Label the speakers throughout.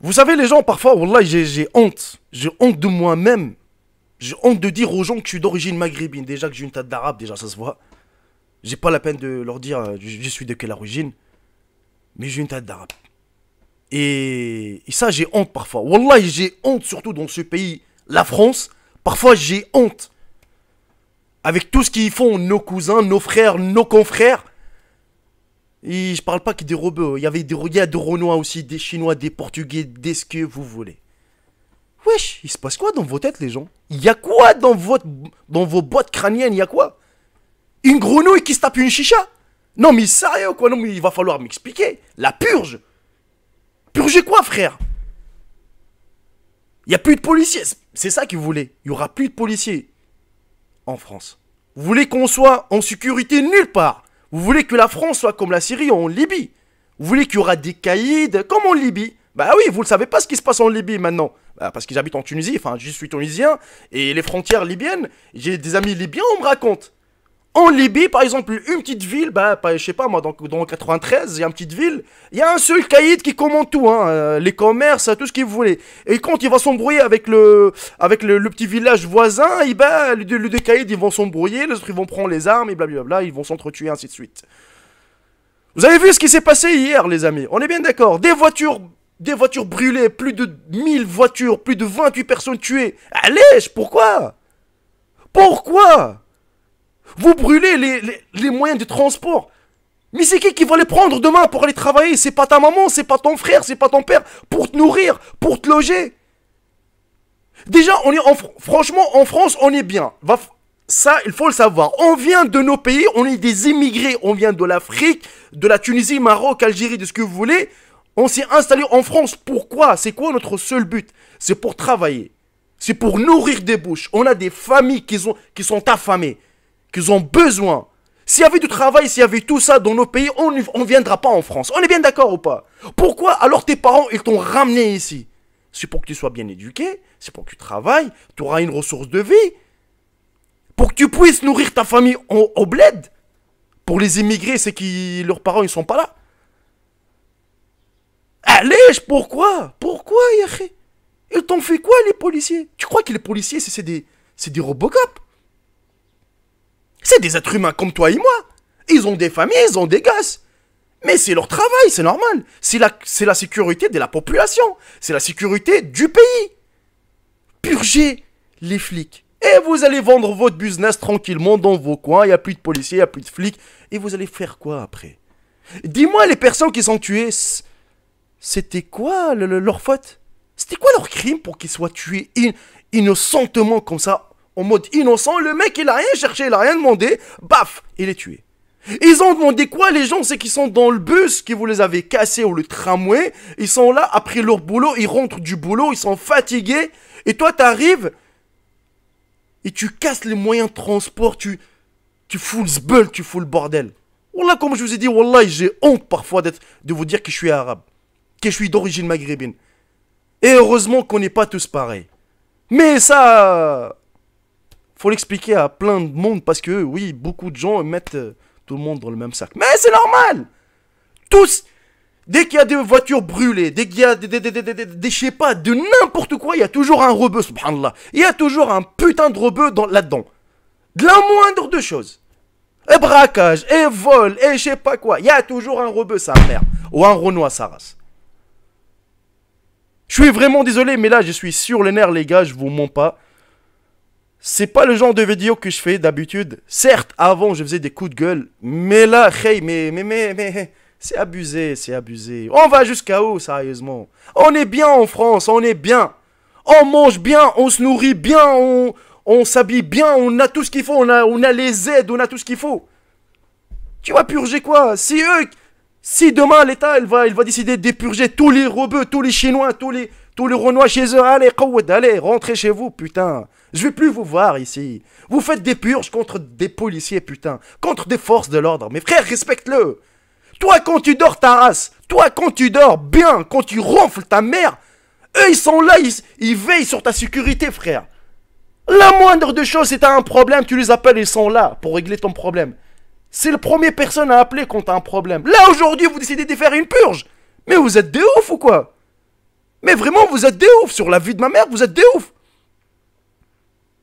Speaker 1: Vous savez, les gens, parfois, wallah, j'ai honte. J'ai honte de moi-même. J'ai honte de dire aux gens que je suis d'origine maghrébine. Déjà que j'ai une tête d'arabe, déjà ça se voit. J'ai pas la peine de leur dire je suis de quelle origine. Mais j'ai une tête d'arabe. Et ça, j'ai honte parfois. Wallah, j'ai honte, surtout dans ce pays, la France. Parfois, j'ai honte. Avec tout ce qu'ils font, nos cousins, nos frères, nos confrères. Et je parle pas que des rebeux. Il y a des Renois aussi, des Chinois, des Portugais, des ce que vous voulez. Wesh, il se passe quoi dans vos têtes, les gens? Il y a quoi dans vos boîtes crâniennes? Il y a quoi? Une grenouille qui se tape une chicha? Non, mais sérieux, quoi? Non, mais il va falloir m'expliquer. La purge. Purger quoi, frère? Il n'y a plus de policiers. C'est ça que vous voulez. Il n'y aura plus de policiers en France. Vous voulez qu'on soit en sécurité nulle part. Vous voulez que la France soit comme la Syrie ou en Libye. Vous voulez qu'il y aura des caïds comme en Libye. Bah oui, vous ne savez pas ce qui se passe en Libye maintenant. Bah, parce que j'habite en Tunisie, enfin je suis tunisien. Et les frontières libyennes, j'ai des amis libyens, on me raconte. En Libye, par exemple, une petite ville, bah, je sais pas moi, dans le 93, il y a une petite ville, il y a un seul caïd qui commande tout, hein, les commerces, tout ce que vous voulez. Et quand il va s'embrouiller avec le petit village voisin, et bah, les deux caïds, ils vont s'embrouiller, les autres, ils vont prendre les armes, et blablabla, ils vont s'entretuer, ainsi de suite. Vous avez vu ce qui s'est passé hier, les amis? On est bien d'accord. Des voitures brûlées, plus de 1000 voitures, plus de 28 personnes tuées. Allez, pourquoi? Pourquoi? Vous brûlez les moyens de transport. Mais c'est qui va les prendre demain pour aller travailler? C'est pas ta maman, c'est pas ton frère, c'est pas ton père. Pour te nourrir, pour te loger. Déjà, franchement, en France, on est bien. Ça, il faut le savoir. On vient de nos pays, on est des immigrés. On vient de l'Afrique, de la Tunisie, Maroc, Algérie, de ce que vous voulez. On s'est installé en France. Pourquoi? C'est quoi notre seul but? C'est pour travailler. C'est pour nourrir des bouches. On a des familles qui sont affamées, qu'ils ont besoin. S'il y avait du travail, s'il y avait tout ça dans nos pays, on ne viendra pas en France. On est bien d'accord ou pas? Pourquoi alors tes parents, ils t'ont ramené ici? C'est pour que tu sois bien éduqué, c'est pour que tu travailles, tu auras une ressource de vie, pour que tu puisses nourrir ta famille au bled. Pour les immigrés, c'est que leurs parents, ils sont pas là. Allez, pourquoi? Pourquoi, Yaché? Ils t'ont fait quoi, les policiers? Tu crois que les policiers, c'est des Robocop? C'est des êtres humains comme toi et moi. Ils ont des familles, ils ont des gosses. Mais c'est leur travail, c'est normal. C'est la sécurité de la population. C'est la sécurité du pays. Purgez les flics. Et vous allez vendre votre business tranquillement dans vos coins. Il n'y a plus de policiers, il n'y a plus de flics. Et vous allez faire quoi après? Dis-moi, les personnes qui sont tuées, c'était quoi leur faute? C'était quoi leur crime pour qu'ils soient tués innocentement comme ça? En mode innocent, le mec il a rien cherché, il a rien demandé, baf, il est tué. Ils ont demandé quoi les gens? C'est qu'ils sont dans le bus, que vous les avez cassés ou le tramway, ils sont là après leur boulot, ils rentrent du boulot, ils sont fatigués, et toi t'arrives, et tu casses les moyens de transport, tu fous le zbeul, tu fous le bordel. Wallah, comme je vous ai dit, wallah, j'ai honte parfois de vous dire que je suis arabe, que je suis d'origine maghrébine. Et heureusement qu'on n'est pas tous pareils. Mais ça... faut l'expliquer à plein de monde parce que, oui, beaucoup de gens mettent tout le monde dans le même sac. Mais c'est normal! Tous! Dès qu'il y a des voitures brûlées, dès qu'il y a je sais pas, de n'importe quoi, il y a toujours un rebeu, subhanallah. Il y a toujours un putain de rebeu là-dedans. De la moindre de choses. Et braquage, et vol, et je sais pas quoi. Il y a toujours un rebeu, sa mère. Ou un Renoir, sa race. Je suis vraiment désolé, mais là, je suis sur les nerfs, les gars, je vous mens pas. C'est pas le genre de vidéo que je fais d'habitude. Certes, avant, je faisais des coups de gueule. Mais là, hey, mais, c'est abusé, c'est abusé. On va jusqu'à où, sérieusement? On est bien en France, on est bien. On mange bien, on se nourrit bien, on s'habille bien, on a tout ce qu'il faut, on a les aides, on a tout ce qu'il faut. Tu vas purger quoi? Si demain l'État il va décider de dépurger tous les rebeux, tous les Chinois, tous les Renois chez eux, allez, rentrez chez vous, putain. Je vais plus vous voir ici. Vous faites des purges contre des policiers, putain. Contre des forces de l'ordre. Mais frère, respecte-le. Toi, quand tu dors ta race, toi, quand tu dors bien, quand tu ronfles ta mère, eux, ils sont là, ils veillent sur ta sécurité, frère. La moindre de choses, si t'as un problème, tu les appelles, ils sont là pour régler ton problème. C'est la première personne à appeler quand t'as un problème. Là, aujourd'hui, vous décidez de faire une purge. Mais vous êtes des ouf ou quoi? Mais vraiment, vous êtes des oufs. Sur la vie de ma mère, vous êtes des oufs.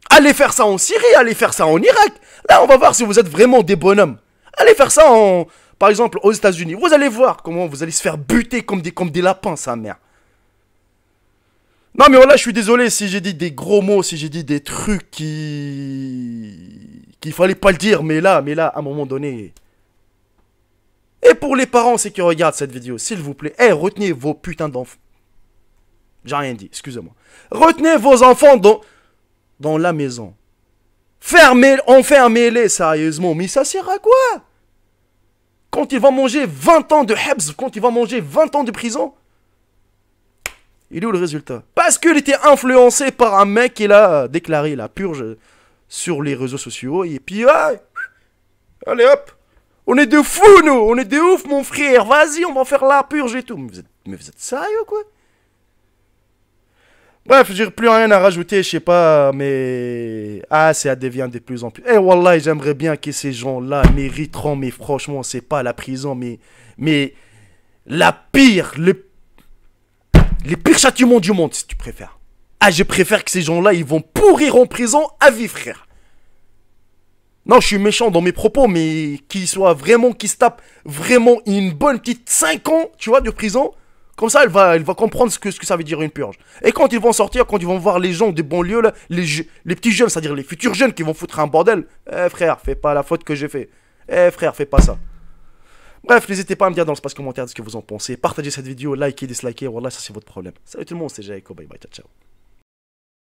Speaker 1: Allez faire ça en Syrie, allez faire ça en Irak. Là, on va voir si vous êtes vraiment des bonhommes. Allez faire ça par exemple, aux États-Unis. Vous allez voir comment vous allez se faire buter comme des lapins, sa mère. Non, mais voilà, je suis désolé si j'ai dit des gros mots, si j'ai dit des trucs qu'il fallait pas le dire. Mais là, à un moment donné... Et pour les parents, c'est qui regardent cette vidéo, s'il vous plaît, retenez vos putains d'enfants. J'ai rien dit, excusez-moi. Retenez vos enfants dans la maison. Enfermez-les, sérieusement. Mais ça sert à quoi? Quand il va manger 20 ans de hebs, quand il va manger 20 ans de prison, il est où le résultat? Parce qu'il était influencé par un mec qui a déclaré la purge sur les réseaux sociaux. Et puis, allez hop, on est de fous, nous, on est de ouf, mon frère. Vas-y, on va faire la purge et tout. Mais vous êtes sérieux, quoi? Bref, j'ai plus rien à rajouter, je sais pas, mais... ça devient de plus en plus... Wallah, j'aimerais bien que ces gens-là mériteront, mais franchement, c'est pas la prison, mais la pire, les pires châtiments du monde, si tu préfères. Je préfère que ces gens-là, ils vont pourrir en prison à vie, frère. Non, je suis méchant dans mes propos, mais qu'ils se tapent vraiment une bonne petite 5 ans, tu vois, de prison... Comme ça, elle va comprendre ce que ça veut dire une purge. Et quand ils vont sortir, quand ils vont voir les gens des banlieues, là, les petits jeunes, c'est-à-dire les futurs jeunes qui vont foutre un bordel. Frère, fais pas la faute que j'ai fait. Frère, fais pas ça. Bref, n'hésitez pas à me dire dans l'espace commentaire ce que vous en pensez. Partagez cette vidéo, likez, dislikez. Wallah, ça c'est votre problème. Salut tout le monde, c'est Jacob. Bye bye, ciao, ciao.